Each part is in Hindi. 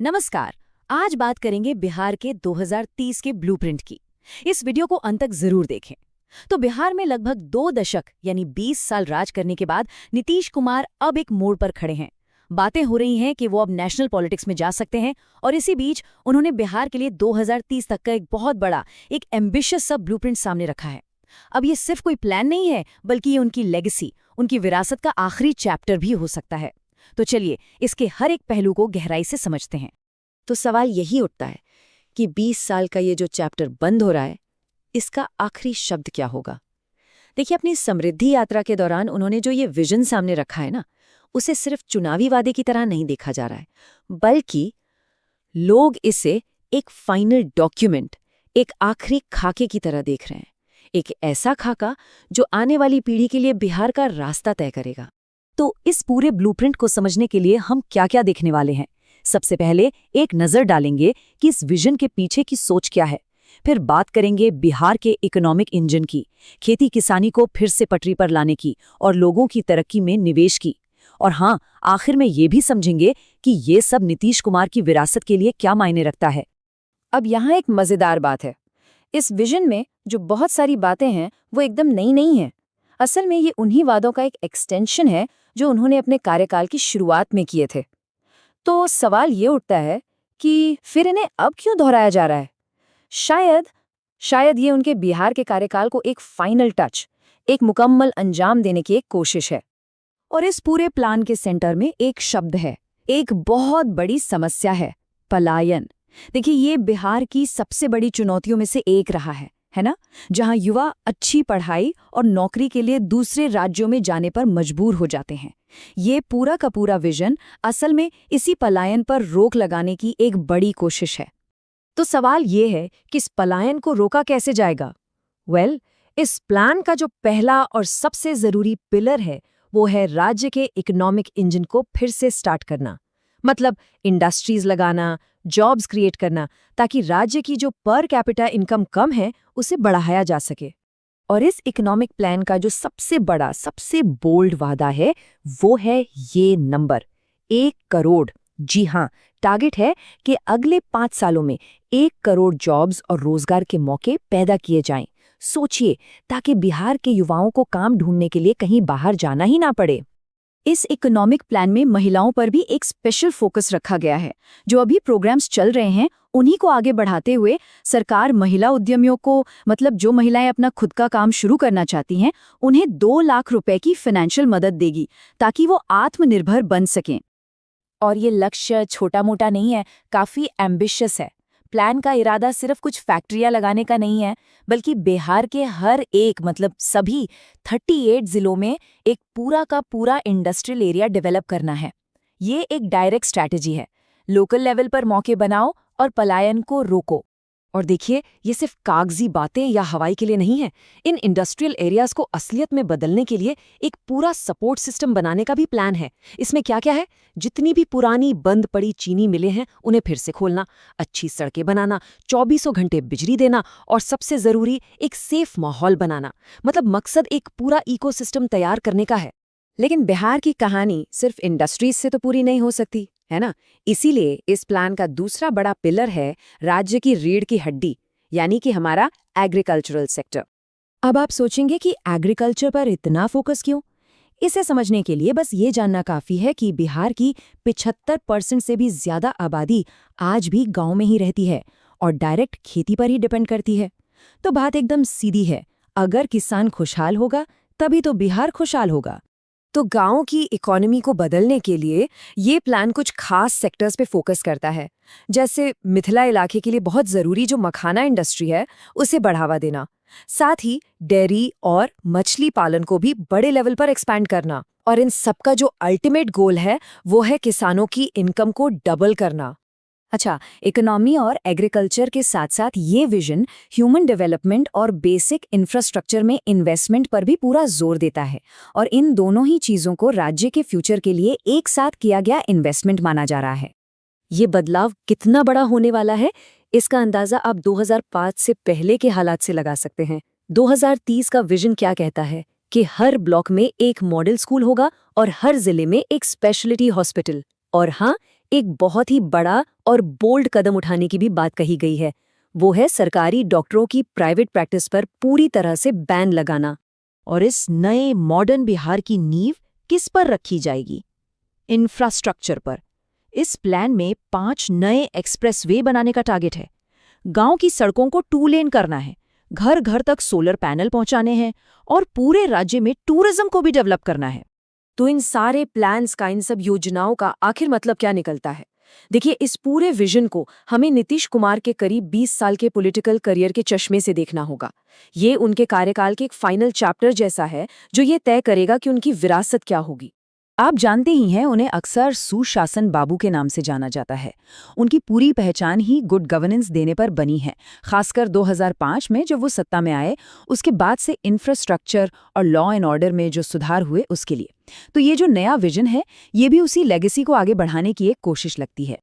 नमस्कार। आज बात करेंगे बिहार के 2030 के ब्लूप्रिंट की। इस वीडियो को अंत तक जरूर देखें। तो बिहार में लगभग 2 दशक यानी 20 साल राज करने के बाद नीतीश कुमार अब एक मोड़ पर खड़े हैं। बातें हो रही हैं कि वो अब नेशनल पॉलिटिक्स में जा सकते हैं और इसी बीच उन्होंने बिहार के लिए 2030 तक का एक बहुत बड़ा, एक एम्बिशियस सा ब्लूप्रिंट सामने रखा है। अब ये सिर्फ कोई प्लान नहीं है, बल्कि ये उनकी लेगेसी, उनकी विरासत का आखिरी चैप्टर भी हो सकता है। तो चलिए इसके हर एक पहलू को गहराई से समझते हैं। तो सवाल यही उठता है कि 20 साल का ये जो चैप्टर बंद हो रहा है, इसका आखिरी शब्द क्या होगा? देखिए, अपनी समृद्धि यात्रा के दौरान उन्होंने जो ये विजन सामने रखा है ना, उसे सिर्फ चुनावी वादे की तरह नहीं देखा जा रहा है, बल्कि लोग इसे एक फाइनल डॉक्यूमेंट, एक आखिरी खाके की तरह देख रहे हैं। एक ऐसा खाका जो आने वाली पीढ़ी के लिए बिहार का रास्ता तय करेगा। तो इस पूरे ब्लूप्रिंट को समझने के लिए हम क्या-क्या देखने वाले हैं? सबसे पहले एक नजर डालेंगे कि इस विजन के पीछे की सोच क्या है। फिर बात करेंगे बिहार के इकोनॉमिक इंजन की, खेती किसानी को फिर से पटरी पर लाने की और लोगों की तरक्की में निवेश की। और हाँ, आखिर में ये भी समझेंगे कि ये सब नीतीश कुमार की विरासत के लिए क्या मायने रखता है। अब यहाँ एक मजेदार बात है। इस विजन में जो बहुत सारी बातें हैं, वो एकदम नई नहीं हैं। असल में ये उन्हीं वादों का एक एक्सटेंशन है जो उन्होंने अपने कार्यकाल की शुरुआत में किए थे। तो सवाल ये उठता है कि फिर इन्हें अब क्यों दोहराया जा रहा है? शायद शायद ये उनके बिहार के कार्यकाल को एक फाइनल टच, एक मुकम्मल अंजाम देने की एक कोशिश है। और इस पूरे प्लान के सेंटर में एक शब्द है, एक बहुत बड़ी समस्या है, पलायन। देखिए, ये बिहार की सबसे बड़ी चुनौतियों में से एक रहा है ना? जहां युवा अच्छी पढ़ाई और नौकरी के लिए दूसरे राज्यों में जाने पर मजबूर हो जाते हैं। ये पूरा का पूरा विजन असल में इसी पलायन पर रोक लगाने की एक बड़ी कोशिश है। तो सवाल ये है कि इस पलायन को रोका कैसे जाएगा? इस प्लान का जो पहला और सबसे जरूरी पिलर है, वो है राज्य के इकोनॉमिक इंजन को फिर से स्टार्ट करना। मतलब इंडस्ट्रीज लगाना, जॉब्स क्रिएट करना, ताकि राज्य की जो पर कैपिटा इनकम कम है, उसे बढ़ाया जा सके। और इस इकोनॉमिक प्लान का जो सबसे बड़ा, सबसे बोल्ड वादा है, वो है ये नंबर 1 करोड़। जी हाँ, टारगेट है कि अगले 5 सालों में 1 करोड़ जॉब्स और रोजगार के मौके पैदा किए जाएं। सोचिए, ताकि बिहार के युवाओं को काम ढूंढने के लिए कहीं बाहर जाना ही ना पड़े। इस इकोनॉमिक प्लान में महिलाओं पर भी एक स्पेशल फोकस रखा गया है। जो अभी प्रोग्राम्स चल रहे हैं, उन्हीं को आगे बढ़ाते हुए सरकार महिला उद्यमियों को, मतलब जो महिलाएं अपना खुद का काम शुरू करना चाहती हैं, उन्हें 2 लाख रुपए की फाइनेंशियल मदद देगी, ताकि वो आत्मनिर्भर बन सकें। और ये लक्ष्य छोटा मोटा नहीं है, काफी एम्बिशियस है। प्लान का इरादा सिर्फ कुछ फैक्ट्रियां लगाने का नहीं है, बल्कि बिहार के हर एक, मतलब सभी 38 जिलों में एक पूरा का पूरा इंडस्ट्रियल एरिया डेवलप करना है। ये एक डायरेक्ट स्ट्रैटेजी है। लोकल लेवल पर मौके बनाओ और पलायन को रोको। और देखिए, ये सिर्फ कागजी बातें या हवाई के लिए नहीं है। इन इंडस्ट्रियल एरियाज को असलियत में बदलने के लिए एक पूरा सपोर्ट सिस्टम बनाने का भी प्लान है। इसमें क्या क्या है? जितनी भी पुरानी बंद पड़ी चीनी मिलें हैं, उन्हें फिर से खोलना, अच्छी सड़कें बनाना, 24 घंटे बिजली देना और सबसे जरूरी, एक सेफ माहौल बनाना। मतलब मकसद एक पूरा इकोसिस्टम तैयार करने का है। लेकिन बिहार की कहानी सिर्फ इंडस्ट्रीज से तो पूरी नहीं हो सकती, है ना? इसीलिए इस प्लान का दूसरा बड़ा पिलर है राज्य की रीढ़ की हड्डी, यानी कि हमारा एग्रीकल्चरल सेक्टर। अब आप सोचेंगे कि एग्रीकल्चर पर इतना फोकस क्यों? इसे समझने के लिए बस ये जानना काफी है कि बिहार की 75% से भी ज्यादा आबादी आज भी गांव में ही रहती है और डायरेक्ट खेती पर ही डिपेंड करती है। तो बात एकदम सीधी है, अगर किसान खुशहाल होगा, तभी तो बिहार खुशहाल होगा। तो गांव की इकोनॉमी को बदलने के लिए ये प्लान कुछ खास सेक्टर्स पे फोकस करता है। जैसे मिथिला इलाके के लिए बहुत जरूरी जो मखाना इंडस्ट्री है, उसे बढ़ावा देना। साथ ही डेयरी और मछली पालन को भी बड़े लेवल पर एक्सपैंड करना। और इन सबका जो अल्टीमेट गोल है, वो है किसानों की इनकम को डबल करना। अच्छा, इकोनॉमी और एग्रीकल्चर के साथ साथ ये विजन ह्यूमन डेवलपमेंट और बेसिक इंफ्रास्ट्रक्चर में इन्वेस्टमेंट पर भी पूरा जोर देता है। और इन दोनों ही चीज़ों को राज्य के फ्यूचर के लिए एक साथ किया गया इन्वेस्टमेंट माना जा रहा है। ये बदलाव कितना बड़ा होने वाला है, इसका अंदाजा आप 2005 से पहले के हालात से लगा सकते हैं। 2030 का विजन क्या कहता है कि हर ब्लॉक में एक मॉडल स्कूल होगा और हर जिले में एक स्पेशलिटी हॉस्पिटल। और हाँ, एक बहुत ही बड़ा और बोल्ड कदम उठाने की भी बात कही गई है। वो है सरकारी डॉक्टरों की प्राइवेट प्रैक्टिस पर पूरी तरह से बैन लगाना। और इस नए मॉडर्न बिहार की नींव किस पर रखी जाएगी? इंफ्रास्ट्रक्चर पर। इस प्लान में 5 नए एक्सप्रेसवे बनाने का टारगेट है। गांव की सड़कों को 2 लेन करना है, घर घर तक सोलर पैनल पहुंचाने हैं और पूरे राज्य में टूरिज्म को भी डेवलप करना है। तो इन सारे प्लान्स का, इन सब योजनाओं का आखिर मतलब क्या निकलता है? देखिए, इस पूरे विजन को हमें नीतीश कुमार के करीब 20 साल के पॉलिटिकल करियर के चश्मे से देखना होगा। ये उनके कार्यकाल के एक फाइनल चैप्टर जैसा है, जो ये तय करेगा कि उनकी विरासत क्या होगी। आप जानते ही हैं, उन्हें अक्सर सुशासन बाबू के नाम से जाना जाता है। उनकी पूरी पहचान ही गुड गवर्नेंस देने पर बनी है, खासकर 2005 में जब वो सत्ता में आए। उसके बाद से इंफ्रास्ट्रक्चर और लॉ एंड ऑर्डर में जो सुधार हुए उसके लिए। तो ये जो नया विजन है, ये भी उसी लेगेसी को आगे बढ़ाने की एक कोशिश लगती है।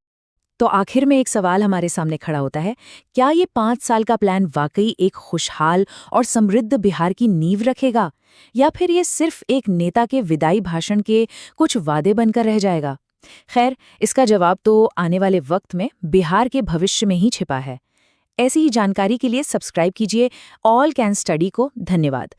तो आखिर में एक सवाल हमारे सामने खड़ा होता है, क्या ये 5 साल का प्लान वाकई एक खुशहाल और समृद्ध बिहार की नींव रखेगा, या फिर ये सिर्फ एक नेता के विदाई भाषण के कुछ वादे बनकर रह जाएगा? खैर, इसका जवाब तो आने वाले वक्त में बिहार के भविष्य में ही छिपा है। ऐसी ही जानकारी के लिए सब्सक्राइब कीजिए ऑल कैन स्टडी को। धन्यवाद।